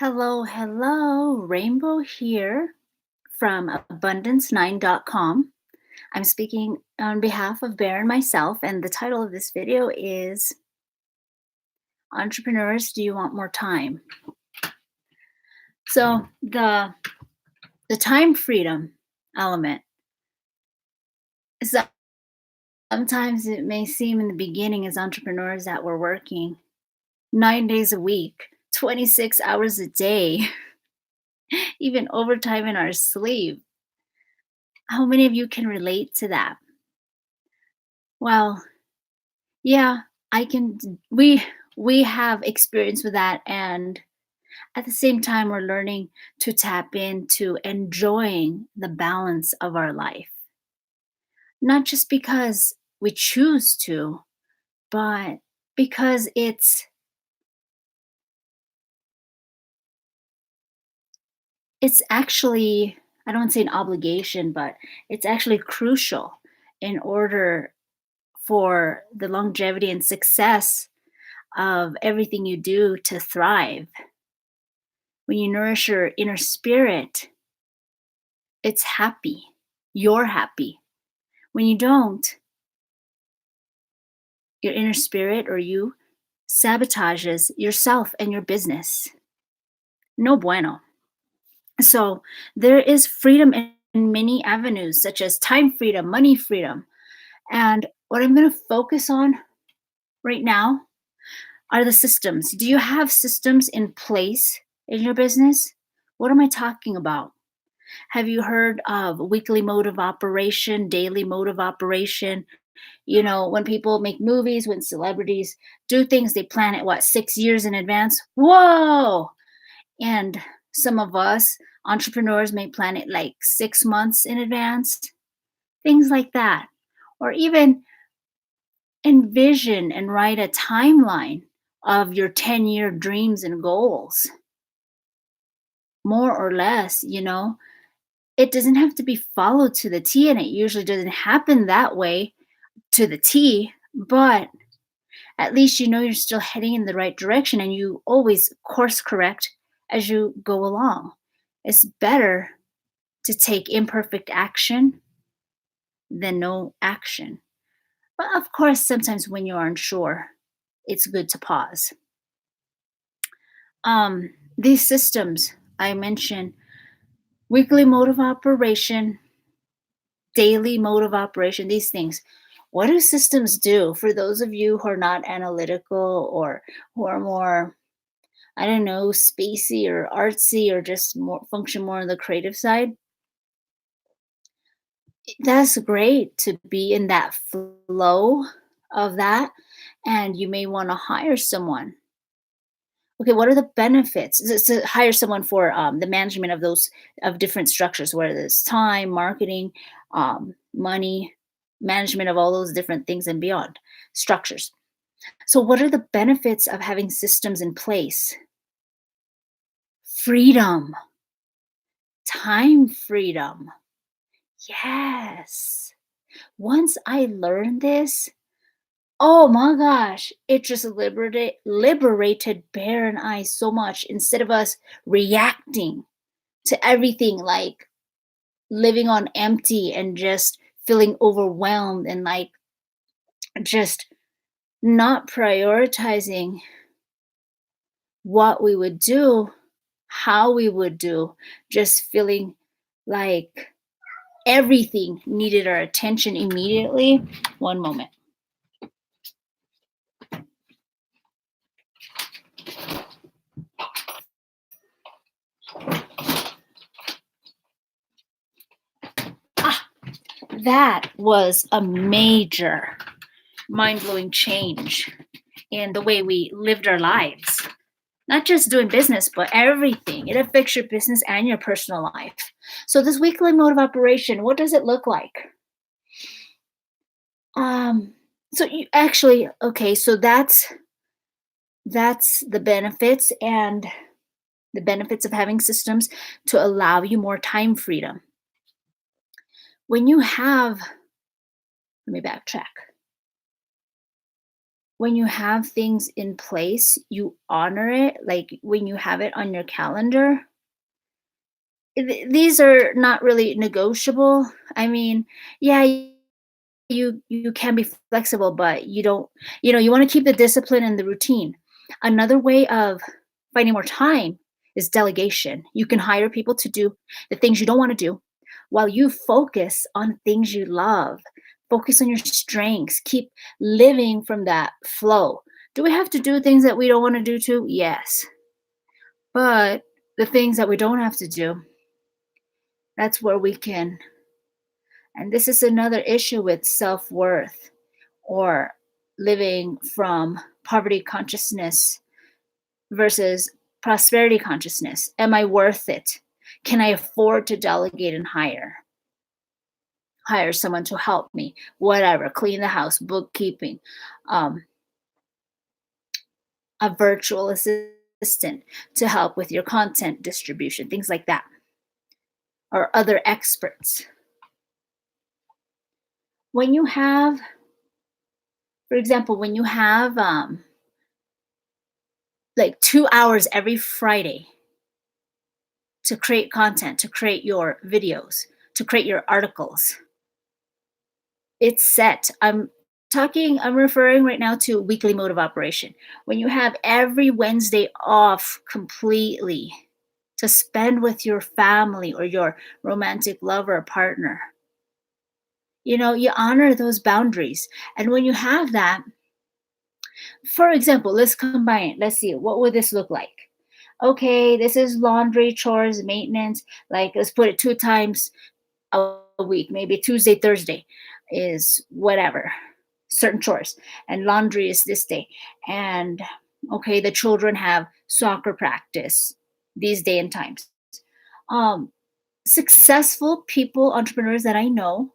Hello, hello. Rainbow here from abundance9.com. I'm speaking on behalf of Bear and myself, and the title of this video is Entrepreneurs, Do You Want More Time? So the time freedom element is that sometimes it may seem in the beginning as entrepreneurs that we're working 9 days a week, 26 hours a day, even overtime in our sleep. How many of you can relate to that? Well, yeah, I can we have experience with that, and at the same time we're learning to tap into enjoying the balance of our life. Not just because we choose to, but because it's actually, I don't want to say an obligation, but it's actually crucial in order for the longevity and success of everything you do to thrive. When you nourish your inner spirit, it's happy. You're happy. When you don't, your inner spirit or you sabotages yourself and your business. No bueno. So there is freedom in many avenues, such as time freedom, money freedom. And what I'm going to focus on right now are the systems. Do you have systems in place in your business? What am I talking about? Have you heard of weekly mode of operation, daily mode of operation? You know, when people make movies, when celebrities do things, they plan it, what, 6 years in advance? Whoa! And some of us entrepreneurs may plan it like 6 months in advance, things like that. Or even envision and write a timeline of your 10-year dreams and goals, more or less, It doesn't have to be followed to the T, and it usually doesn't happen that way to the T, but at least you know you're still heading in the right direction and you always course correct as you go along. It's better to take imperfect action than no action. But of course, sometimes when you aren't sure, it's good to pause. These systems I mentioned, weekly mode of operation, daily mode of operation, these things. What do systems do for those of you who are not analytical or who are more, I don't know, spacey or artsy or just more function more on the creative side? That's great to be in that flow of that. And you may want to hire someone. Okay, what are the benefits? Is it to hire someone for the management of those of different structures, whether it's time, marketing, money, management of all those different things and beyond structures. So, what are the benefits of having systems in place? Freedom, time freedom. Yes. Once I learned this, oh my gosh, it just liberated Bear and I so much. Instead of us reacting to everything, like living on empty and just feeling overwhelmed and like just not prioritizing what we would do, how we would do, just feeling like everything needed our attention immediately. One moment. Ah, that was a major mind blowing change in the way we lived our lives. Not just doing business, but everything. It affects your business and your personal life. So, this weekly mode of operation, what does it look like? So you actually, okay, so that's the benefits and the benefits of having systems to allow you more time freedom. When you have, let me backtrack. when you have things in place, you honor it. Like when you have it on your calendar, these are not really negotiable. I mean, yeah, you can be flexible, but you don't, you want to keep the discipline and the routine. Another way of finding more time is delegation. You can hire people to do the things you don't want to do while you focus on things you love. Focus on your strengths. Keep living from that flow. Do we have to do things that we don't want to do too? Yes. But the things that we don't have to do, that's where we can. And this is another issue with self worth or living from poverty consciousness versus prosperity consciousness. Am I worth it? Can I afford to delegate and hire someone to help me? Whatever, clean the house, bookkeeping, um, a virtual assistant to help with your content distribution, things like that, or other experts. When you have, for example, when you have like 2 hours every Friday to create content, to create your videos, to create your articles, it's set. I'm referring right now to weekly mode of operation. When you have every Wednesday off completely to spend with your family or your romantic lover or partner, you honor those boundaries. And when you have that, for example, let's combine it. Let's see, what would this look like? Okay, this is laundry, chores, maintenance. Like, let's put it 2 times a week, maybe Tuesday, Thursday is whatever, certain chores, and laundry is this day. And okay, the children have soccer practice these day and times. Um, Successful people, entrepreneurs that I know,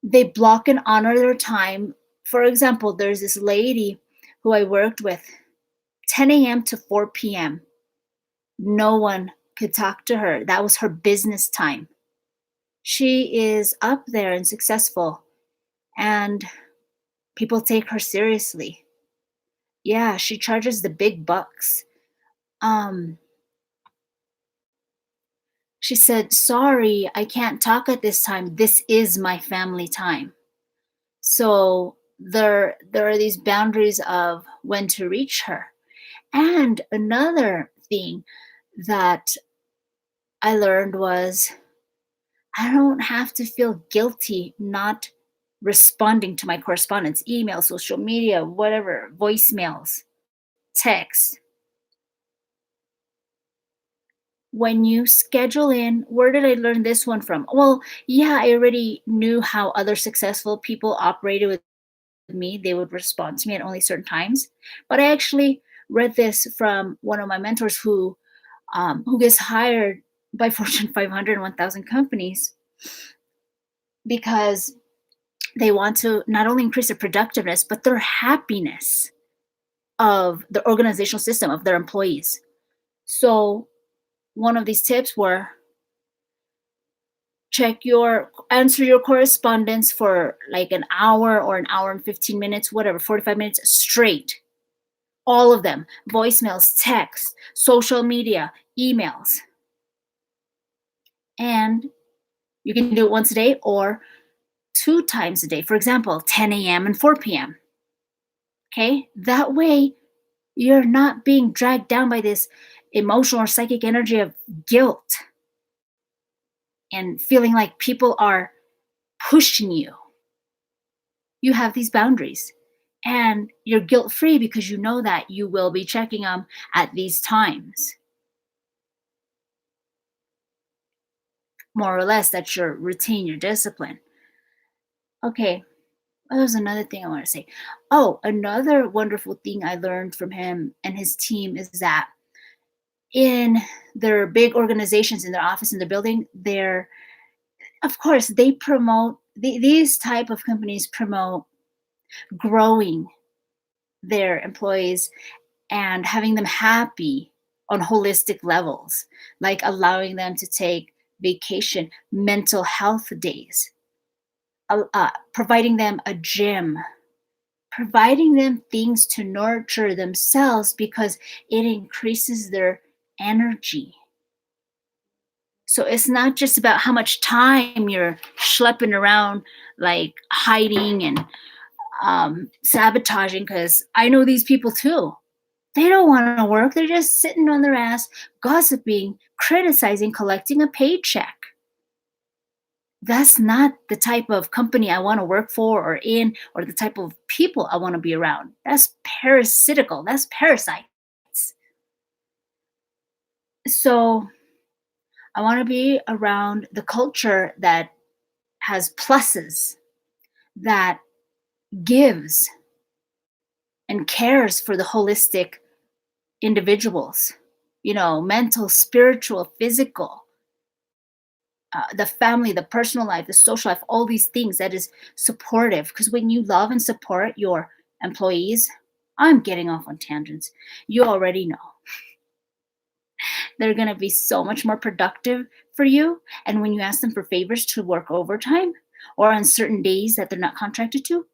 they block and honor their time. For example, there's this lady who I worked with, 10 a.m. to 4 p.m. No one could talk to her. That was her business time. She is up there and successful, and people take her seriously. Yeah, she charges the big bucks. Um, she said, "Sorry, I can't talk at this time. This is my family time." So there are these boundaries of when to reach her. And another thing that I learned was I don't have to feel guilty not responding to my correspondence, email, social media, whatever, voicemails, text. When you schedule in, where did I learn this one from? Well, yeah, I already knew how other successful people operated with me. They would respond to me at only certain times. But I actually read this from one of my mentors who gets hired by Fortune 500 and 1,000 companies because they want to not only increase their productiveness, but their happiness of the organizational system of their employees. So one of these tips were answer your correspondence for like an hour or an hour and 15 minutes, whatever, 45 minutes straight. All of them, voicemails, texts, social media, emails. And you can do it once a day or 2 times a day. For example, 10 a.m. and 4 p.m. Okay? That way, you're not being dragged down by this emotional or psychic energy of guilt and feeling like people are pushing you. You have these boundaries and you're guilt free because you know that you will be checking them at these times. More or less, that's your routine, your discipline. Okay, well, there's another thing I want to say. Oh, another wonderful thing I learned from him and his team is that in their big organizations, in their office, in their building, of course, they promote, these type of companies promote growing their employees and having them happy on holistic levels, like allowing them to take vacation, mental health days, providing them a gym, providing them things to nurture themselves because it increases their energy. So it's not just about how much time you're schlepping around, like hiding and sabotaging. Because I know these people too. They don't want to work. They're just sitting on their ass, gossiping, criticizing, collecting a paycheck. That's not the type of company I want to work for or in, or the type of people I want to be around. That's parasitical. That's parasites. So I want to be around the culture that has pluses, that gives and cares for the holistic individuals, mental, spiritual, physical, the family, the personal life, the social life, all these things that is supportive. Because when you love and support your employees, I'm getting off on tangents. You already know they're going to be so much more productive for you. And when you ask them for favors to work overtime or on certain days that they're not contracted to,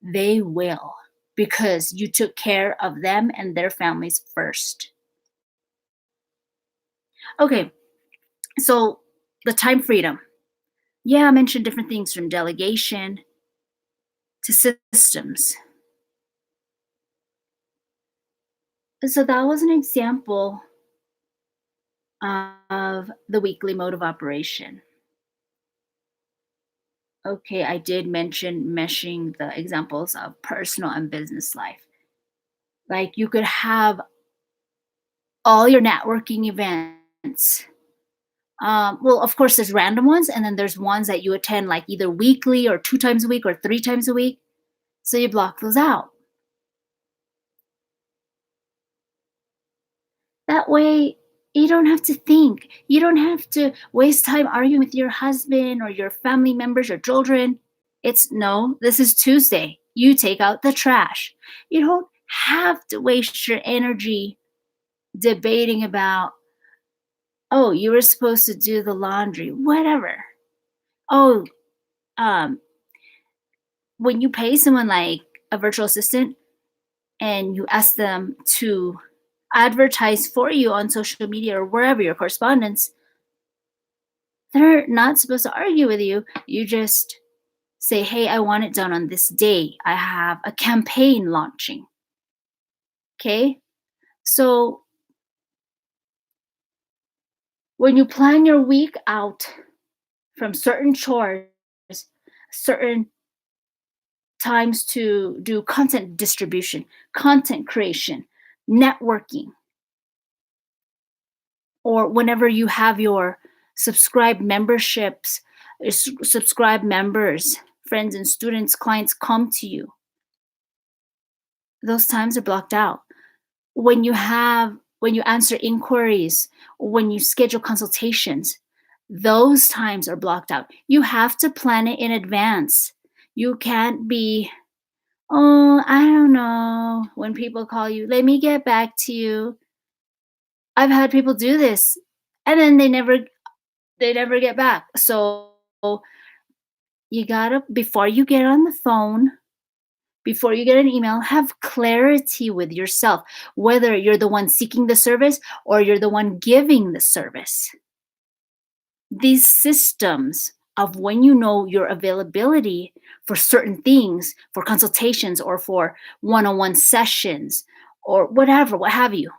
they will, because you took care of them and their families first. Okay, so the time freedom. Yeah, I mentioned different things from delegation to systems. So that was an example of the weekly mode of operation. Okay, I did mention meshing the examples of personal and business life. Like you could have all your networking events. Well, of course, there's random ones, and then there's ones that you attend like either weekly or 2 times a week or 3 times a week. So you block those out. That way, you don't have to think. You don't have to waste time arguing with your husband or your family members or children. It's no, this is Tuesday. You take out the trash. You don't have to waste your energy debating about, oh, you were supposed to do the laundry, whatever. Oh, um, when you pay someone like a virtual assistant and you ask them to advertise for you on social media or wherever your correspondence, they're not supposed to argue with you. You just say, hey, I want it done on this day. I have a campaign launching. Okay. So when you plan your week out from certain chores, certain times to do content distribution, content creation, networking, or whenever you have your subscribed memberships, subscribed members, friends and students, clients come to you, those times are blocked out. When you answer inquiries, when you schedule consultations, those times are blocked out. You have to plan it in advance. You can't be, oh, I don't know, when people call you, let me get back to you. I've had people do this and then they never get back. So you gotta, before you get on the phone, before you get an email, have clarity with yourself, whether you're the one seeking the service or you're the one giving the service. These systems of when you know your availability for certain things, for consultations or for one-on-one sessions or whatever, what have you,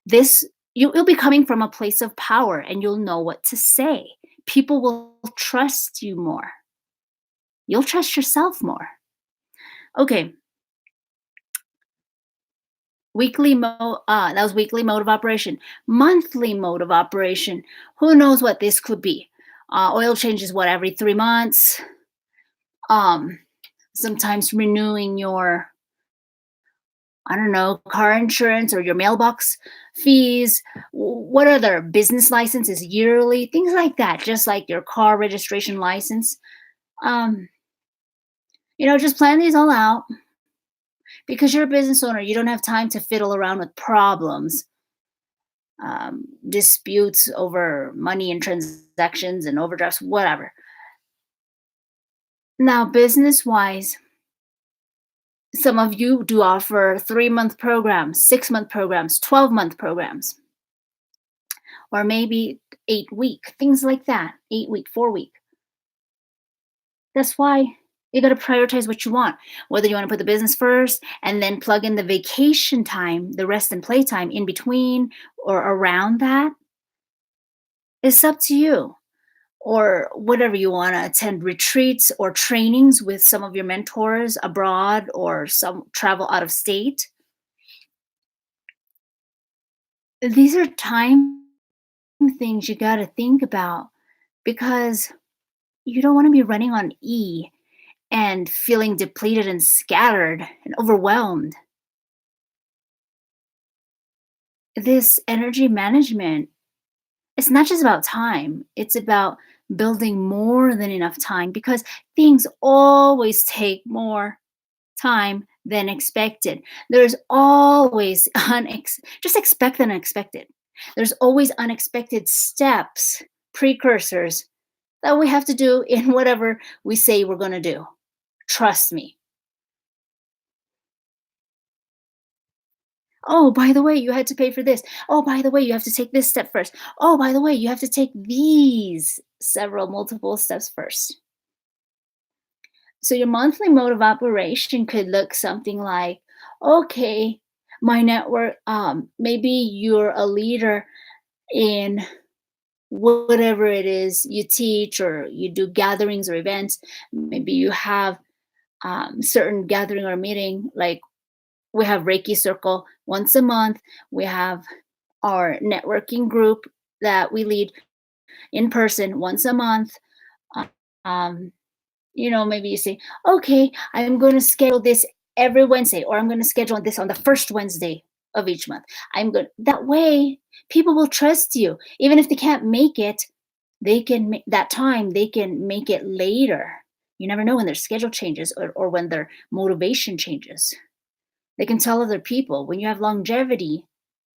this you'll be coming from a place of power and you'll know what to say. People will trust you more. You'll trust yourself more. Okay, that was weekly mode of operation. Monthly mode of operation, who knows what this could be. Oil changes what, every 3 months. Sometimes renewing your, I don't know, car insurance or your mailbox fees. What other business licenses yearly, things like that, just like your car registration license. um just plan these all out, because you're a business owner. You don't have time to fiddle around with problems, disputes over money and transactions and overdrafts, whatever. Now, business wise, Some of you do offer 3-month programs, 6-month programs, 12-month programs, or maybe 8-week, things like that, 8-week, 4-week. That's why you got to prioritize what you want. Whether you want to put the business first and then plug in the vacation time, the rest and play time in between or around that, it's up to you. Or whatever you want to attend retreats or trainings with some of your mentors abroad or some travel out of state. These are time things you got to think about because you don't want to be running on E and feeling depleted and scattered and overwhelmed. This energy management, it's not just about time, it's about building more than enough time because things always take more time than expected. There's always just expect the unexpected. There's always unexpected steps, precursors that we have to do in whatever we say we're going to do. Trust me. Oh, by the way, you had to pay for this. Oh, by the way, you have to take this step first. Oh, by the way, you have to take these several multiple steps first. So your monthly mode of operation could look something like, okay, my network, maybe you're a leader in whatever it is you teach or you do gatherings or events. Maybe you have certain gathering or meeting, like we have Reiki Circle once a month. We have our networking group that we lead in person once a month. Uh, Um, maybe you say, okay, I'm going to schedule this every Wednesday, or I'm going to schedule this on the first Wednesday of each month. That way, people will trust you. Even if they can't make it, they can make that time, they can make it later. You never know when their schedule changes or when their motivation changes. They can tell other people when you have longevity,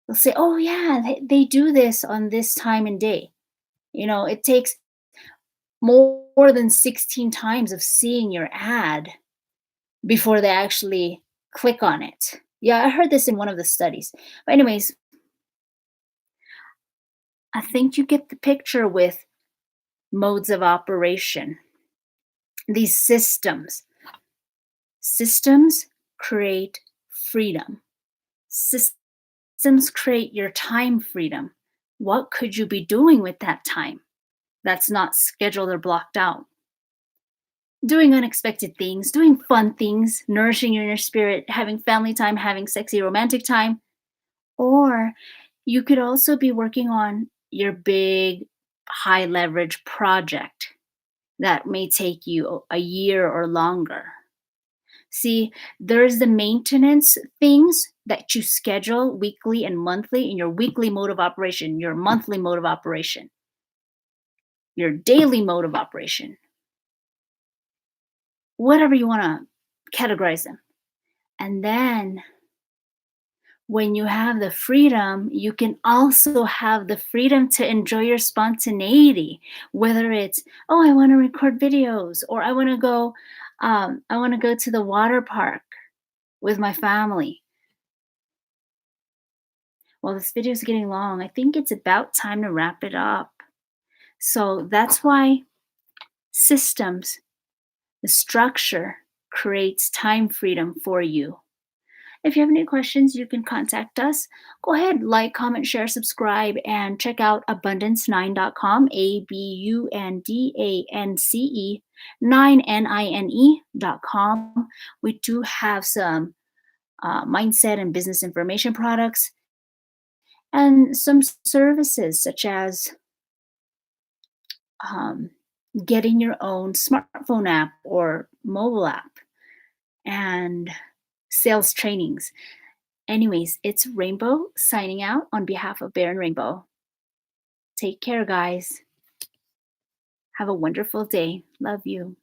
they'll say, oh, yeah, they do this on this time and day. It takes more than 16 times of seeing your ad before they actually click on it. Yeah, I heard this in one of the studies. But, anyways, I think you get the picture with modes of operation. These systems create freedom. Systems create your time freedom. What could you be doing with that time that's not scheduled or blocked out? Doing unexpected things, doing fun things, nourishing your inner spirit, having family time, having sexy romantic time. Or you could also be working on your big high leverage project that may take you a year or longer. See, there's the maintenance things that you schedule weekly and monthly in your weekly mode of operation, your monthly mode of operation, your daily mode of operation, whatever you want to categorize them. And then when you have the freedom, you can also have the freedom to enjoy your spontaneity, whether it's, oh, I want to record videos, or I want to go to the water park with my family. Well, this video is getting long. I think it's about time to wrap it up. So that's why systems, the structure creates time freedom for you. If you have any questions, you can contact us. Go ahead, like, comment, share, subscribe, and check out abundance9.com, ABUNDANCE 9NINE.com. We do have some mindset and business information products and some services such as um, getting your own smartphone app or mobile app and sales trainings. Anyways, it's Rainbow signing out on behalf of Bear and Rainbow. Take care, guys. Have a wonderful day. Love you.